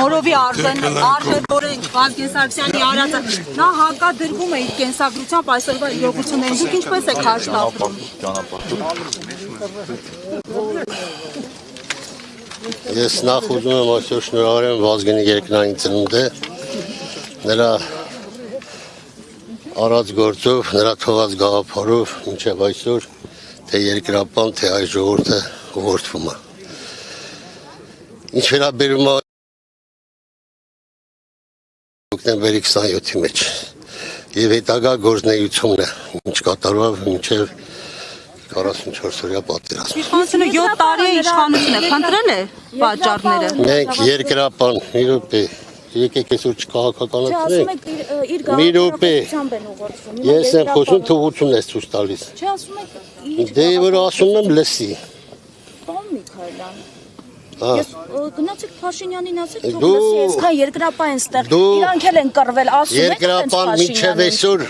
Մորովի արժեվորեն Վազգեն Սարգսյանի արածը նա հակադրվում է իր կենսագրությամբ այսօրվա իրողություններին դուք ինչպես եք հաշտվում Ես նախ ուզում եմ այսօր շնորհավորեմ Վազգենի երկնային ծնունդը նրա արած գործով նրա թողած գաղափարով մինչև այսօր թե երկրապան թե այս ժողովուրդը ուղղորդվում է Ինչ վերաբերում է հոկտեմբերի 27-ի մեջ եւ հետագա գործնեությունն է ինչ կատարվավ մինչեւ 44-օրյա պատերազմ Իշխանությունը 7 տարի է իշխանությունը խնդրել է պատճառները Մենք երկրապան մի րոպե եկեք այսօր չքաղաքականացնենք մի րոպե ես եմ խոսում թողությունն ես ցույց տալիս Չէ ասում եք Դե որ ասում եմ լսի Պարոն Միքայելյան Ես գնացեք Փաշինյանին ասեք թող լսի այսքան երկրապահ են ստեղ իրանք էլ են կռվել ասում եք Երկրապահ միջև այսօր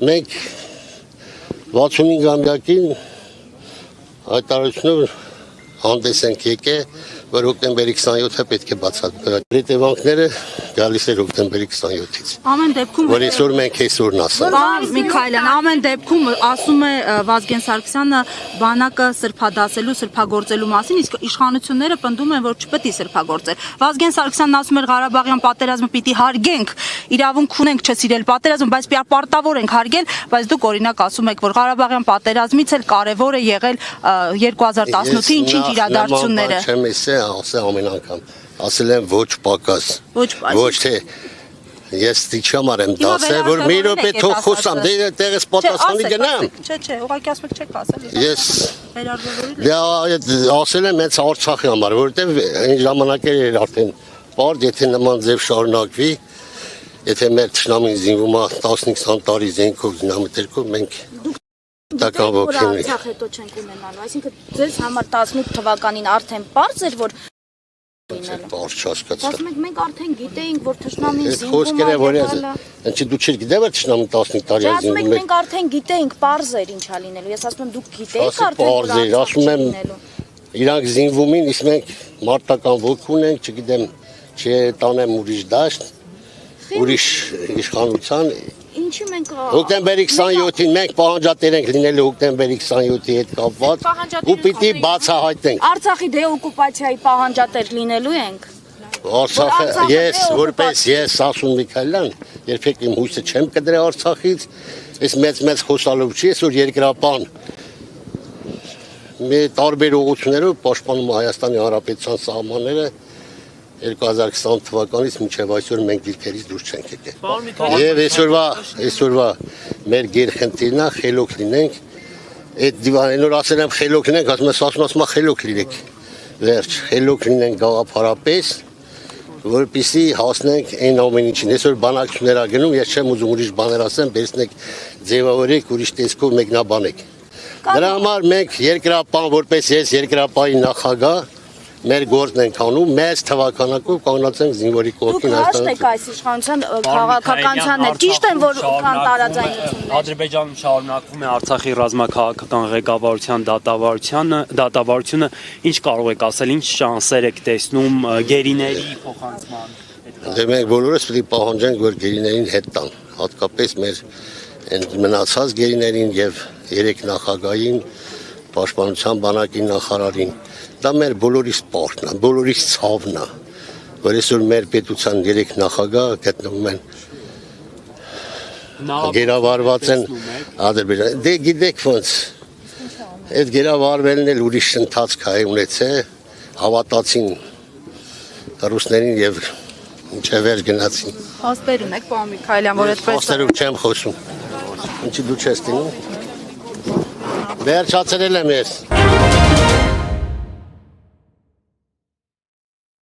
մենք 65-ամյակին հայտարարությունով հանդես ենք եկել որ հոկտեմբերի 27-ը պետք է բացատրել հետևանքները գալիս էր հոկտեմբերի 27-ից Ամեն դեպքում որ այսօր մենք այսօրն ասենք Պարոն Միքայելյան ամեն դեպքում ասում է Վազգեն Սարգսյանը բանակը սրբադասելու սրբագործելու մասին իսկ իշխանությունները պնդում են որ չպետք է սրբագործել Վազգեն Սարգսյանն ասում էր Ղարաբաղյան պատերազմը պիտի հարգենք իրավունք ունենք չսիրել պատերազմը բայց պարտավոր ենք հարգել բայց դուք օրինակ ասում եք որ Ղարաբաղյան պատերազմից էլ կարևոր է եղել 2018-ի ինչ իրադարձությունները ասել ամեն անգամ ասել եմ ոչ պակաս ոչ թե ես ստիճամ արեմ դասել որ մի րոպե թող խոսամ դե տեղս պատասխանի գնամ Չէ ուղղակի ասում եք չեք ասել ես ասել եմ հենց Արցախի համար որովհետև այն ժամանակեր էր արդեն բարդ եթե նման ձև շարունակվի եթե մեր թշնամին զինվում է 15-20 տարի զենքով զինամթերքով մենք Տական ոգին Արցախ հետո չենք ունենալու այսինքն ձեզ համար 18 թվականին արդեն པարզ էր որ Պարզ չհասկացա Ասում եք մենք արդեն գիտեինք որ թշնամին զինվում Խոսքերը որ ինչի դու չես գիտե որ թշնամին 15 տարի է զինվում զինվում Մենք արդեն գիտեինք པարզ էր ինչա լինելու Ես ասում եմ դուք գիտեիք արդեն Պարզ էր ասում եմ իրանք զինվում են իսկ մենք մարտական ոգ ունենք չգիտեմ չտանեմ ուրիշ դաշտ ուրիշ իշխանության Ինչի մենք Հոկտեմբերի 27-ին մենք պահանջատեր ենք լինելու հոկտեմբերի 27-ի հետ կապված ու պիտի բացահայտենք Արցախի դեօկուպացիայի պահանջատեր լինելու ենք Արցախը ես որպես ես Ասում Միքայելյան երբեք իմ հույսը չեմ կդրել Արցախից այս մեծ խոսալով չի այսօր երկրապան մի տարբեր ուղղություններով պաշտպանում Հայաստանի Հանրապետության սահմանները 2020 թվականից մինչև այսօր մենք դիրքերից դուրս չենք եկել Եվ այսօրվա մեր գերխնդիրն է խելոք լինենք Այդ դիվանին որ ասել եմ խելոք լինենք ասում խելոք լինենք Վերջ խելոք լինենք գաղափարապես որպեսզի հասնենք այն ամեն ինչին Այսօր բանակցություններ ա գնում ես չեմ ուզում ուրիշ բաներ ասեմ վերցնեք ձևավորեք ուրիշ տեսքով մեկնաբանեք Դրա համար մենք երկրապահ որպես ես երկրապահի նախագահ Մեր գործն ենք անում, մեծ թվականակով կանգնած ենք զինվորի կողքին Դուք հաշտ եք այս իշխանության քաղաքականության հետ, ճիշտ են, որ կան տարաձայնություններ Ադրբեջանում շարունակվում է Արցախի ռազմաքաղաքական ղեկավարության դատավարությունը, ինչ կարող եք ասել, ինչ շանսեր եք տեսնում գերիների փոխանցման Դե մենք բոլորս պետք է պահանջենք, որ գերիներին հետ տան, հատկապես մեր մնացած գերիներին եւ 3 նախագահին, պաշտպանության բանակի նախարարին Դա մեր բոլորիս պարտն է, բոլորիս ցավն է, որ այսօր մեր պետության 3 նախագահ գտնվում են գերավարված են Ադրբեջան Դե գիտեք ոնց Այդ գերավարվելն էլ ուրիշ ընթացք է ունեցել հավատացին ռուսներին եւ ինչեւ վեր գնացին Հաստեր ունեք պարոն Միքայելյան որ այդպես Հաստերով չեմ խոսում Ինչի դու չես տինում Վերջացրել եմ ես